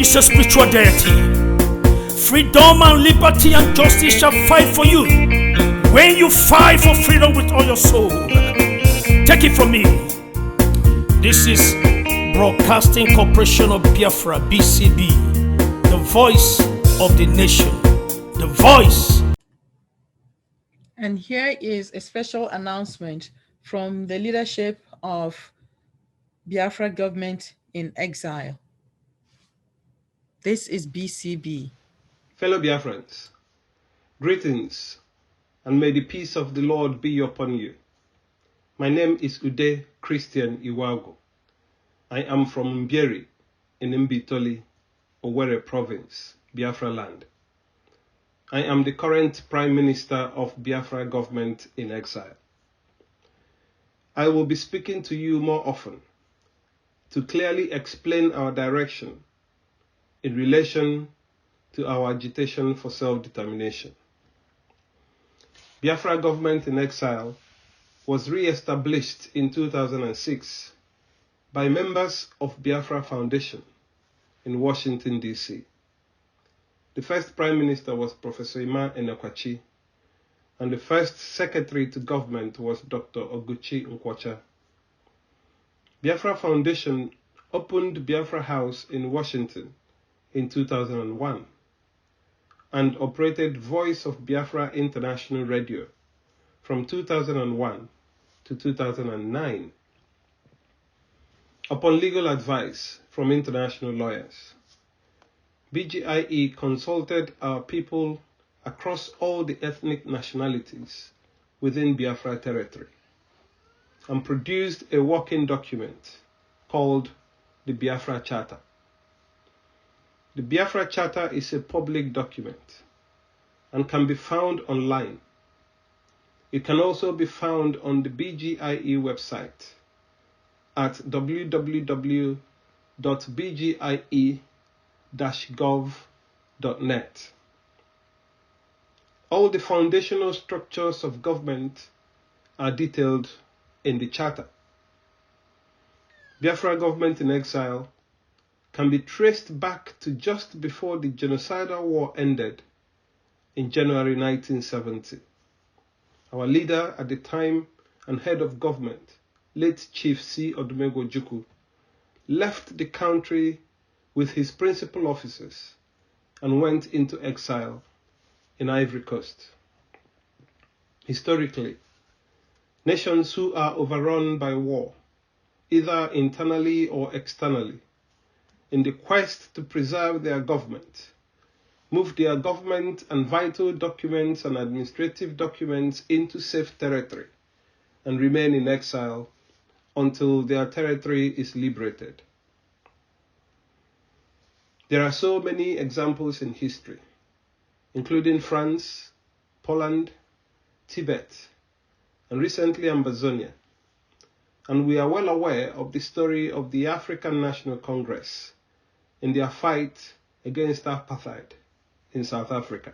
is a spiritual deity. Freedom and liberty and justice shall fight for you. When you fight for freedom with all your soul, take it from me. This is Broadcasting Corporation of Biafra, BCB, the voice of the nation, the voice. And here is a special announcement from the leadership of Biafra government in exile. This is BCB. Fellow Biafrans, greetings, and may the peace of the Lord be upon you. My name is Ude Christian Iwago. I am from Mbieri in Mbitoli, Owerri province, Biafra land. I am the current Prime Minister of Biafra government in exile. I will be speaking to you more often to clearly explain our direction in relation to our agitation for self-determination. Biafra government in exile was re-established in 2006 by members of Biafra Foundation in Washington, D.C. The first Prime Minister was Professor Emma Enekwachi, and the first Secretary to Government was Dr. Oguchi Nkwacha. Biafra Foundation opened Biafra House in Washington in 2001 and operated Voice of Biafra International Radio from 2001 to 2009. Upon legal advice from international lawyers, BGIE consulted our people across all the ethnic nationalities within Biafra territory and produced a working document called the Biafra Charter. The Biafra Charter is a public document and can be found online. It can also be found on the BGIE website at www.bgie-gov.net. All the foundational structures of government are detailed in the Charter. Biafra government in exile can be traced back to just before the genocidal war ended in January 1970. Our leader at the time and head of government, late Chief C. Odumegwu Ojukwu, left the country with his principal officers and went into exile in Ivory Coast. Historically, nations who are overrun by war, either internally or externally, in the quest to preserve their government, move their government and vital documents and administrative documents into safe territory and remain in exile until their territory is liberated. There are so many examples in history, including France, Poland, Tibet, and recently Amazonia, and we are well aware of the story of the African National Congress in their fight against apartheid in South Africa.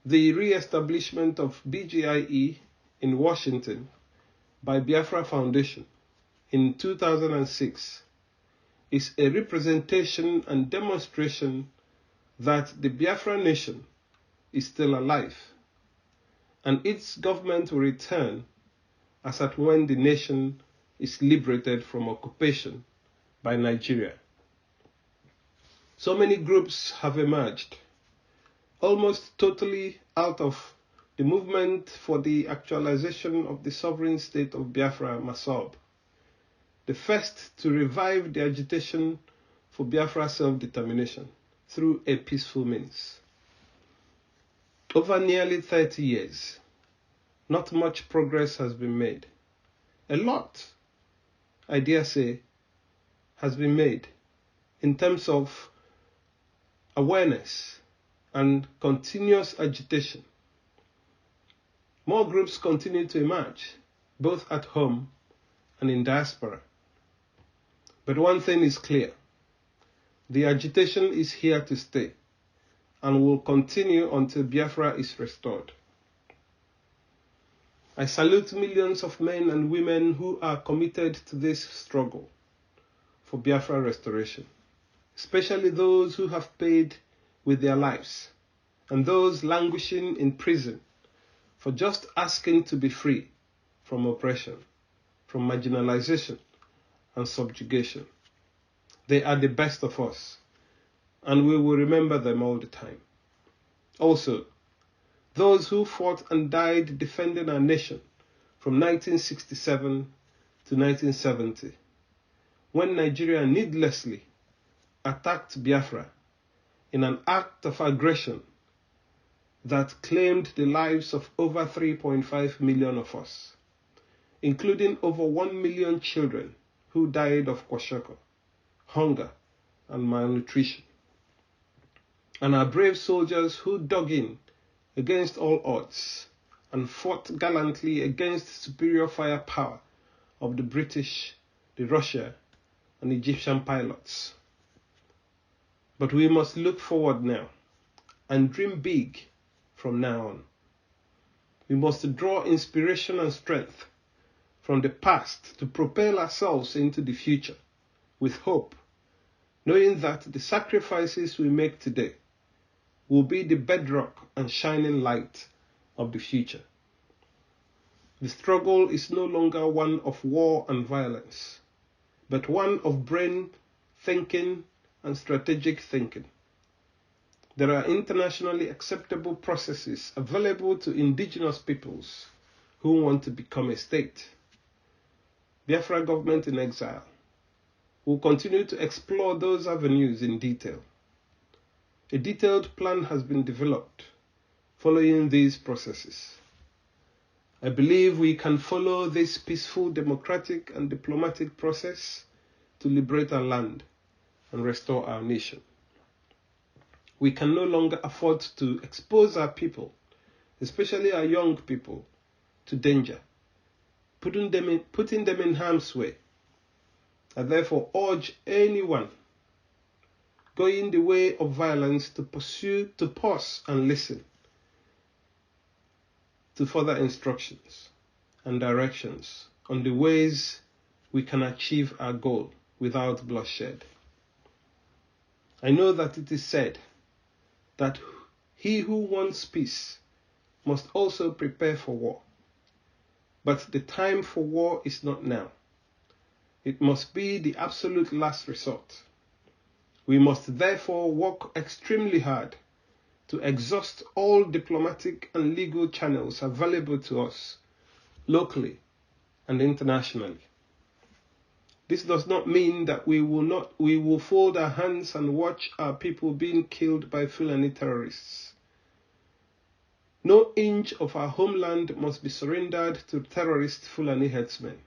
The re-establishment of BGIE in Washington by Biafra Foundation in 2006 is a representation and demonstration that the Biafra nation is still alive, and its government will return as at when the nation is liberated from occupation by Nigeria. So many groups have emerged, almost totally out of the movement for the actualization of the sovereign state of Biafra, MASOB, the first to revive the agitation for Biafra self-determination through a peaceful means. Over nearly 30 years, not much progress has been made. A lot, I dare say, has been made in terms of awareness and continuous agitation. More groups continue to emerge, both at home and in diaspora. But one thing is clear: the agitation is here to stay and will continue until Biafra is restored. I salute millions of men and women who are committed to this struggle for Biafra restoration, especially those who have paid with their lives and those languishing in prison for just asking to be free from oppression, from marginalization and subjugation. They are the best of us, and we will remember them all the time. Also, those who fought and died defending our nation from 1967 to 1970, when Nigeria needlessly attacked Biafra in an act of aggression that claimed the lives of over 3.5 million of us, including over 1 million children who died of kwashiorkor, hunger, and malnutrition. And our brave soldiers who dug in against all odds and fought gallantly against the superior firepower of the British, the Russia, and Egyptian pilots. But we must look forward now and dream big from now on. We must draw inspiration and strength from the past to propel ourselves into the future with hope, knowing that the sacrifices we make today will be the bedrock and shining light of the future. The struggle is no longer one of war and violence, but one of brain thinking and strategic thinking. There are internationally acceptable processes available to indigenous peoples who want to become a state. Biafra government in exile will continue to explore those avenues in detail. A detailed plan has been developed following these processes. I believe we can follow this peaceful, democratic, and diplomatic process to liberate our land and restore our nation. We can no longer afford to expose our people, especially our young people, to danger, putting them in harm's way. I therefore urge anyone going the way of violence to pause and listen to further instructions and directions on the ways we can achieve our goal without bloodshed. I know that it is said that he who wants peace must also prepare for war. But the time for war is not now. It must be the absolute last resort. We must therefore work extremely hard to exhaust all diplomatic and legal channels available to us, locally and internationally. This does not mean that we will fold our hands and watch our people being killed by Fulani terrorists. No inch of our homeland must be surrendered to terrorist Fulani headsmen.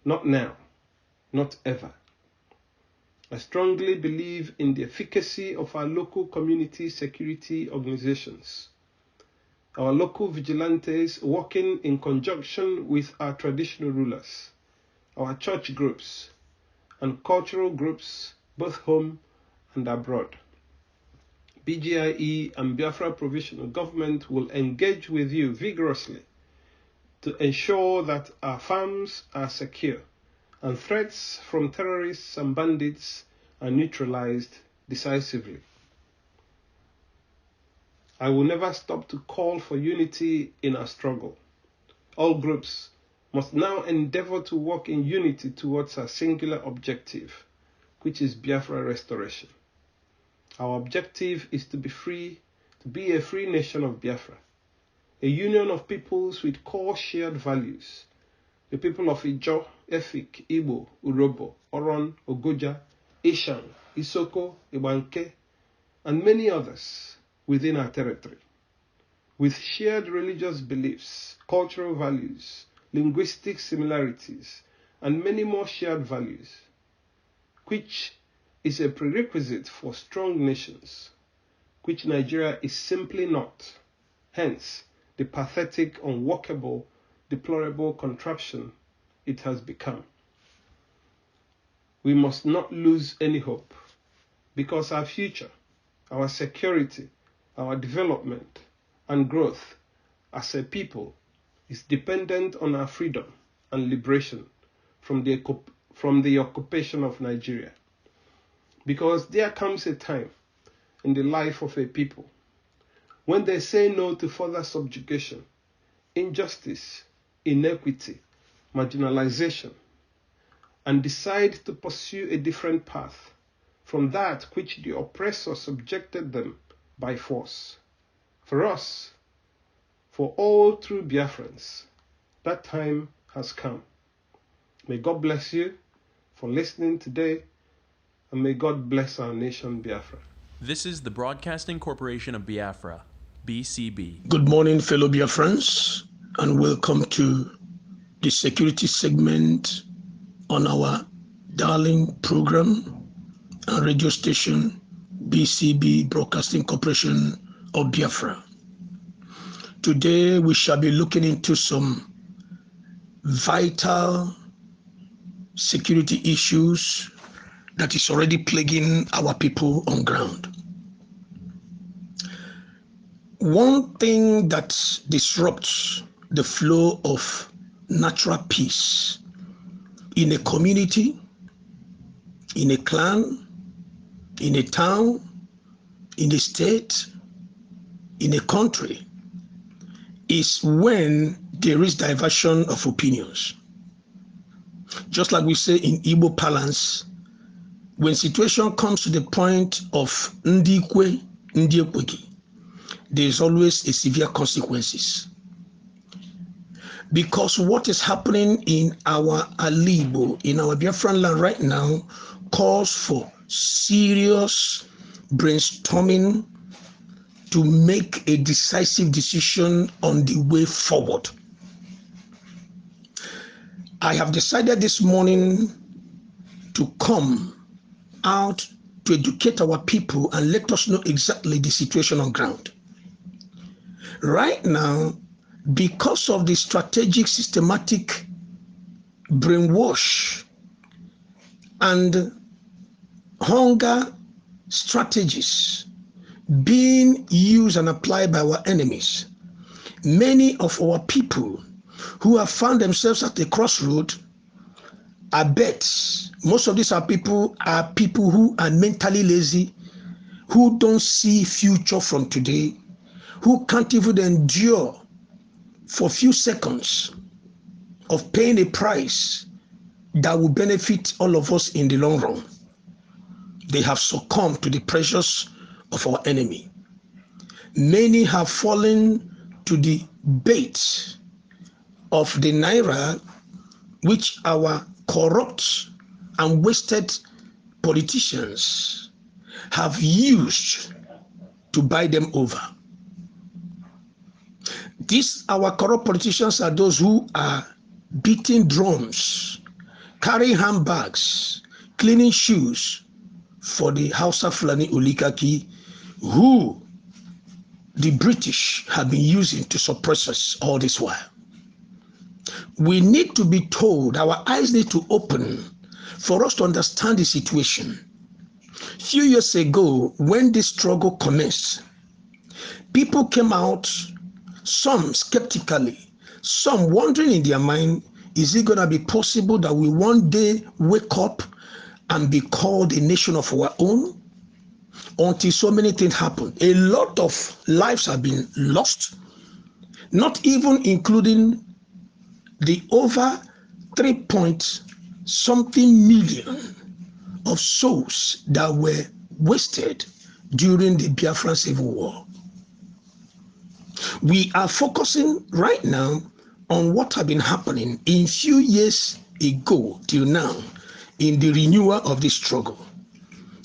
Not now, not ever. I strongly believe in the efficacy of our local community security organizations, our local vigilantes working in conjunction with our traditional rulers, our church groups, and cultural groups, both home and abroad. BGIE and Biafra Provisional Government will engage with you vigorously to ensure that our farms are secure and threats from terrorists and bandits are neutralized decisively. I will never stop to call for unity in our struggle. All groups must now endeavor to work in unity towards our singular objective, which is Biafra restoration. Our objective is to be free, to be a free nation of Biafra, a union of peoples with core shared values, the people of Ijaw, Efik, Igbo, Urobo, Oron, Ogoja, Ishang, Isoko, Ibanke, and many others within our territory, with shared religious beliefs, cultural values, linguistic similarities, and many more shared values, which is a prerequisite for strong nations, which Nigeria is simply not. Hence, the pathetic, unworkable, deplorable contraption it has become. We must not lose any hope, because our future, our security, our development, and growth as a people is dependent on our freedom and liberation from the from the occupation of Nigeria. Because there comes a time in the life of a people when they say no to further subjugation, injustice, inequity, marginalization, and decide to pursue a different path from that which the oppressor subjected them by force. For us, for all true Biafrans, that time has come. May God bless you for listening today, and may God bless our nation, Biafra. This is the Broadcasting Corporation of Biafra, BCB. Good morning, fellow Biafrans, and welcome to the security segment on our darling program and radio station, BCB, Broadcasting Corporation of Biafra. Today, we shall be looking into some vital security issues that is already plaguing our people on ground. One thing that disrupts the flow of natural peace in a community, in a clan, in a town, in a state, in a country, is when there is diversion of opinions. Just like we say in Igbo parlance, when situation comes to the point of ndikwe, ndiekwegi, there is always a severe consequences. Because what is happening in our Alibo, in our Biafran land right now, calls for serious brainstorming to make a decisive decision on the way forward. I have decided this morning to come out to educate our people and let us know exactly the situation on ground. Right now, because of the strategic, systematic brainwash and hunger strategies being used and applied by our enemies, many of our people who have found themselves at the crossroad, I bet most of these people who are mentally lazy, who don't see future from today, who can't even endure for a few seconds of paying a price that will benefit all of us in the long run. They have succumbed to the pressures of our enemy. Many have fallen to the bait of the naira, which our corrupt and wasted politicians have used to buy them over. These our corrupt politicians are those who are beating drums, carrying handbags, cleaning shoes for the Hausa Fulani oligarchy, who the British have been using to suppress us all this while. We need to be told, our eyes need to open for us to understand the situation. A few years ago, when this struggle commenced, people came out, some skeptically, some wondering in their mind, is it going to be possible that we one day wake up and be called a nation of our own? Until so many things happen. A lot of lives have been lost, not even including the over 3-point-something million of souls that were wasted during the Biafran Civil War. We are focusing right now on what have been happening in few years ago till now in the renewal of this struggle.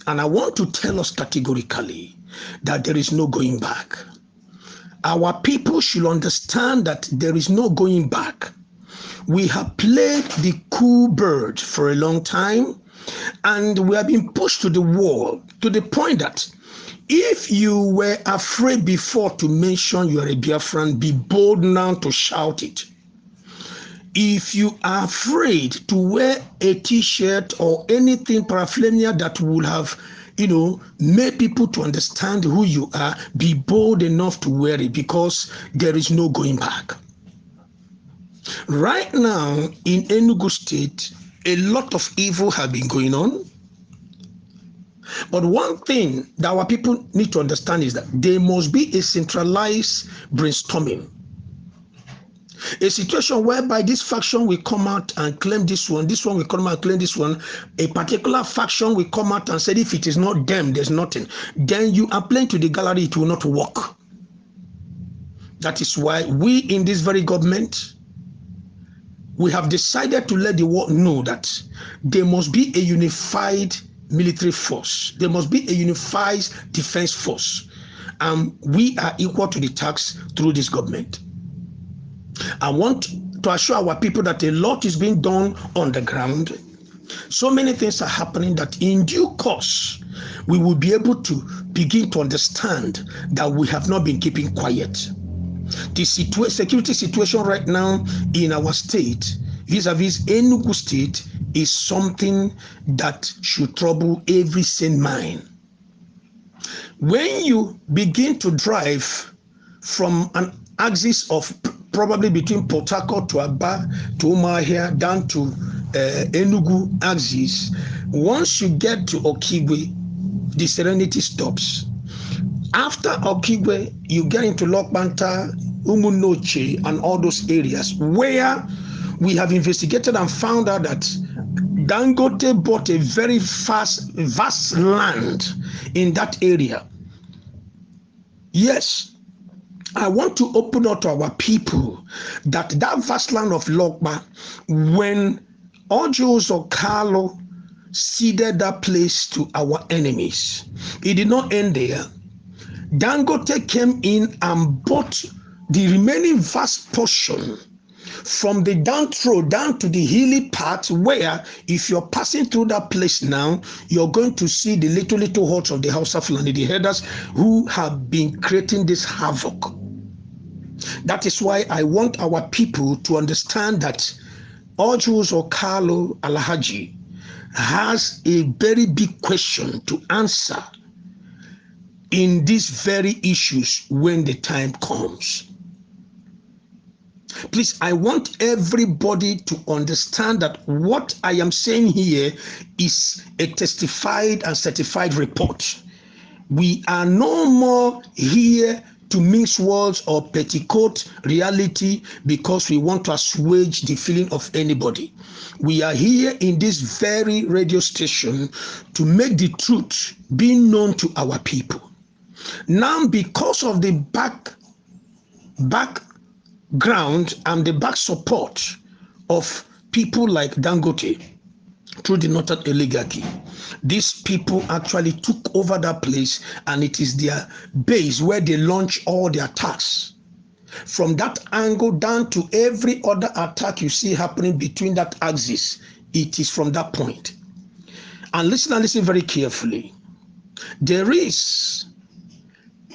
And I want to tell us categorically that there is no going back. Our people should understand that there is no going back. We have played the cool bird for a long time, and we have been pushed to the wall to the point that if you were afraid before to mention you are a Biafran, be bold now to shout it. If you are afraid to wear a t-shirt or anything paraphernalia that will have, made people to understand who you are, be bold enough to wear it, because there is no going back. Right now in Enugu State, a lot of evil have been going on. But one thing that our people need to understand is that there must be a centralized brainstorming. A situation whereby this faction will come out and claim this one will come out and claim this one. A particular faction will come out and say, if it is not them, there's nothing. Then you are playing to the gallery, it will not work. That is why we in this very government, we have decided to let the world know that there must be a unified military force. There must be a unified defense force. And we are equal to the task through this government. I want to assure our people that a lot is being done on the ground. So many things are happening that in due course, we will be able to begin to understand that we have not been keeping quiet. The security situation right now in our state, vis-a-vis Enugu State, is something that should trouble every sane mind. When you begin to drive from an axis of probably between Port Harcourt to Aba to Umuahia down to Enugu axis, once you get to Okigwe, the serenity stops. After Okigwe, you get into Lokbanta, Umunoche, and all those areas where we have investigated and found out that Dangote bought a very vast land in that area. Yes, I want to open up to our people that vast land of Lokba, when Ojos or Carlo ceded that place to our enemies, it did not end there. Dangote came in and bought the remaining vast portion from the down road down to the hilly part, where if you're passing through that place now, you're going to see the little huts of the Hausa Fulani, the herders who have been creating this havoc. That is why I want our people to understand that Ojos or Carlo Alhaji has a very big question to answer in these very issues when the time comes. Please, I want everybody to understand that what I am saying here is a testified and certified report. We are no more here to mix words or petticoat reality because we want to assuage the feeling of anybody. We are here in this very radio station to make the truth be known to our people. Now, because of the background and the back support of people like Dangote through the Northern oligarchy, these people actually took over that place, and it is their base where they launch all their attacks. From that angle down to every other attack you see happening between that axis, it is from that point. And listen very carefully. There is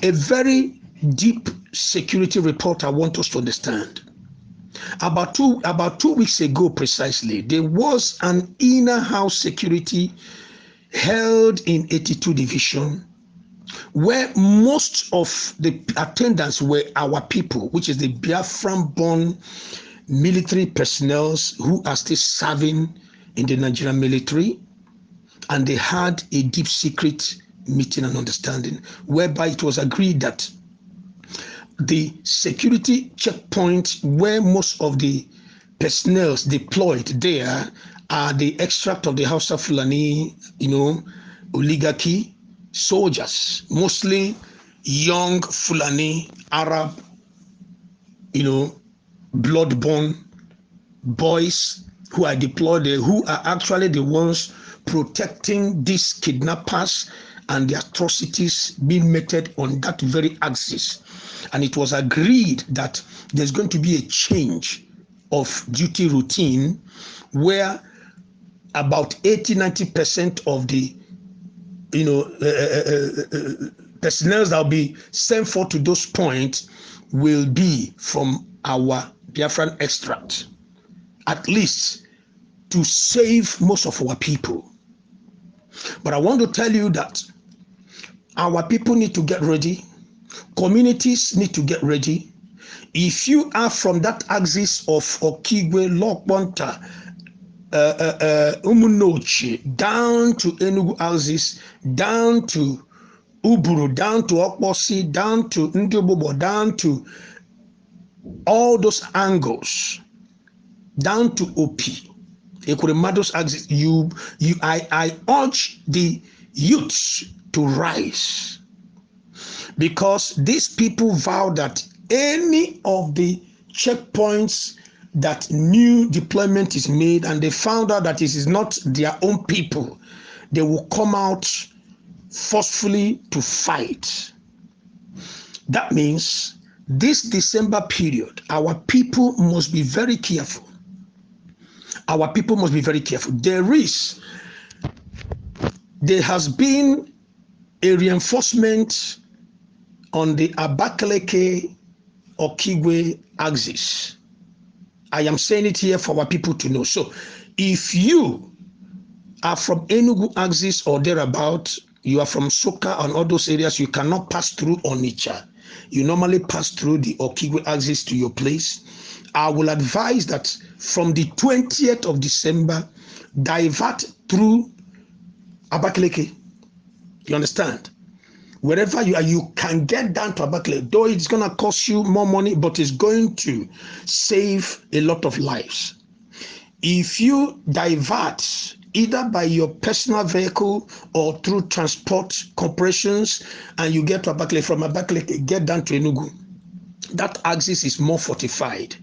a very deep security report I want us to understand. About two weeks ago precisely, there was an inner house security held in 82 Division, where most of the attendants were our people, which is the Biafran-born military personnel who are still serving in the Nigerian military. And they had a deep secret meeting and understanding, whereby it was agreed that the security checkpoint where most of the personnel deployed there are the extract of the Hausa Fulani, oligarchy soldiers, mostly young Fulani, Arab, blood-born boys who are deployed there, who are actually the ones protecting these kidnappers and the atrocities being meted on that very axis. And it was agreed that there's going to be a change of duty routine where about 80-90% of the personnel that will be sent forth to those points will be from our Biafran extract, at least to save most of our people. But I want to tell you that our people need to get ready. Communities need to get ready. If you are from that axis of Okigwe, Lokbanta, Umunochi, down to Enugu Axis, down to Uburu, down to Okposi, down to Ndiobobo, down to all those angles, down to OP, Ekuremado's Axis. I urge the youths to rise, because these people vow that any of the checkpoints that new deployment is made and they found out that it is not their own people, they will come out forcefully to fight. That means this December period, our people must be very careful. Our people must be very careful. There has been a reinforcement on the Abakaliki-Okigwe axis. I am saying it here for our people to know. So if you are from Enugu axis or thereabout, you are from Soka and all those areas, you cannot pass through Onitsha. You normally pass through the Okigwe axis to your place. I will advise that from the 20th of December, divert through Abakaliki. You understand? Wherever you are, you can get down to Abakaliki. Though it's going to cost you more money, but it's going to save a lot of lives. If you divert either by your personal vehicle or through transport corporations, and you get to Abakaliki, from Abakaliki, get down to Enugu, that axis is more fortified.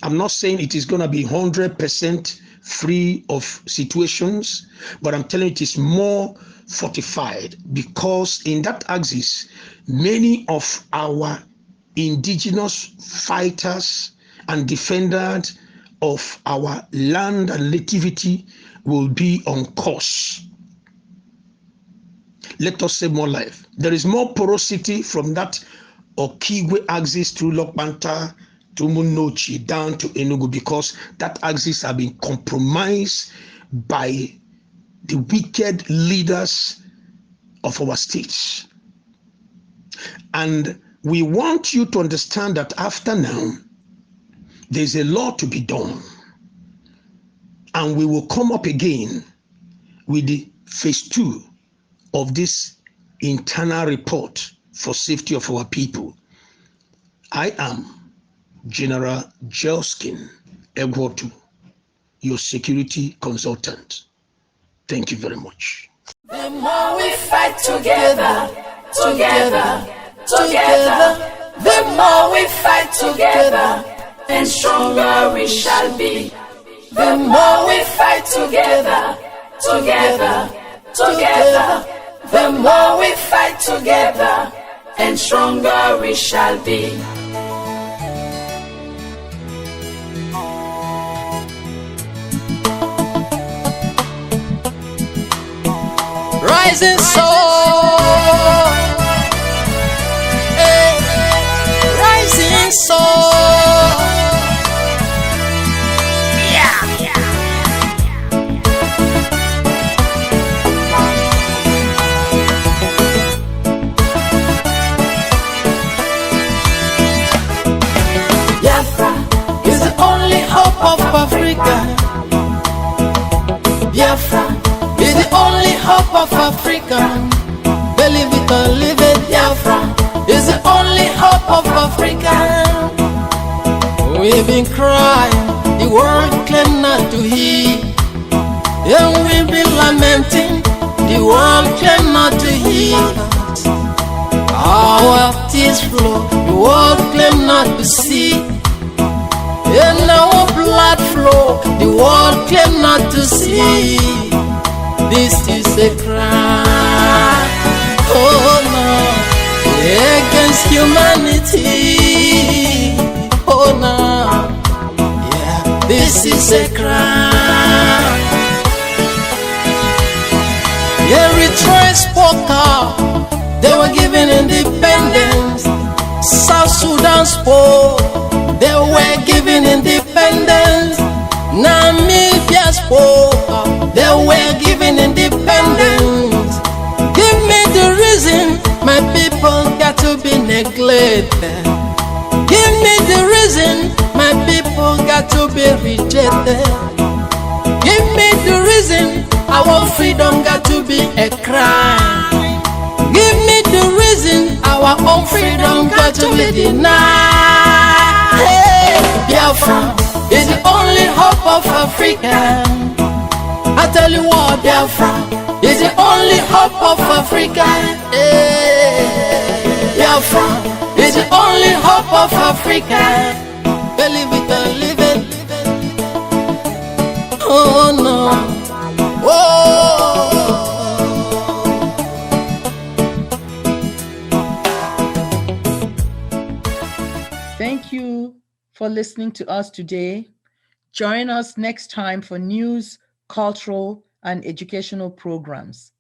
I'm not saying it is going to be 100% free of situations, but I'm telling you it is more fortified, because in that axis, many of our indigenous fighters and defenders of our land and nativity will be on course. Let us save more life. There is more porosity from that Okigwe axis through Lokbanta to Umunochi down to Enugu, because that axis has been compromised by the wicked leaders of our states. And we want you to understand that after now, there's a lot to be done. And we will come up again with the phase 2 of this internal report for safety of our people. I am General Jelskin Egwotu, your security consultant. Thank you very much. The more we fight together, the more we fight together, and stronger we shall be. The more we fight together, the more we fight together, and stronger we shall be. Rising soul, rising soul. Biafra is the only hope of Africa. Biafra is the only hope of Africa. Believe it or leave it, Biafra is the only hope of Africa. We've been crying, the world claim not to hear. And we've been lamenting, the world claim not to hear. Our tears flow, the world claim not to see. And our blood flow, the world claim not to see. This is a crime, oh no, against humanity, oh no, yeah, this is a crime. Eritrea spoke out, they were given independence. South Sudan spoke, they were given independence. Namibia spoke up, they were given independence. Give me the reason my people got to be neglected. Give me the reason my people got to be rejected. Give me the reason our freedom got to be a crime. Give me the reason our own freedom got to be denied. Hey, Biafra is the only hope of Africa. I tell you what, Biafra is the only hope of Africa. Hey, Biafra is the only hope of Africa. Believe it, believe it. Oh no. Oh. Thank you for listening to us today. Join us next time for news, cultural, and educational programs.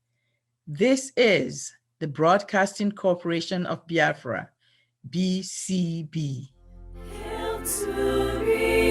This is the Broadcasting Corporation of Biafra, BCB. Hail to me.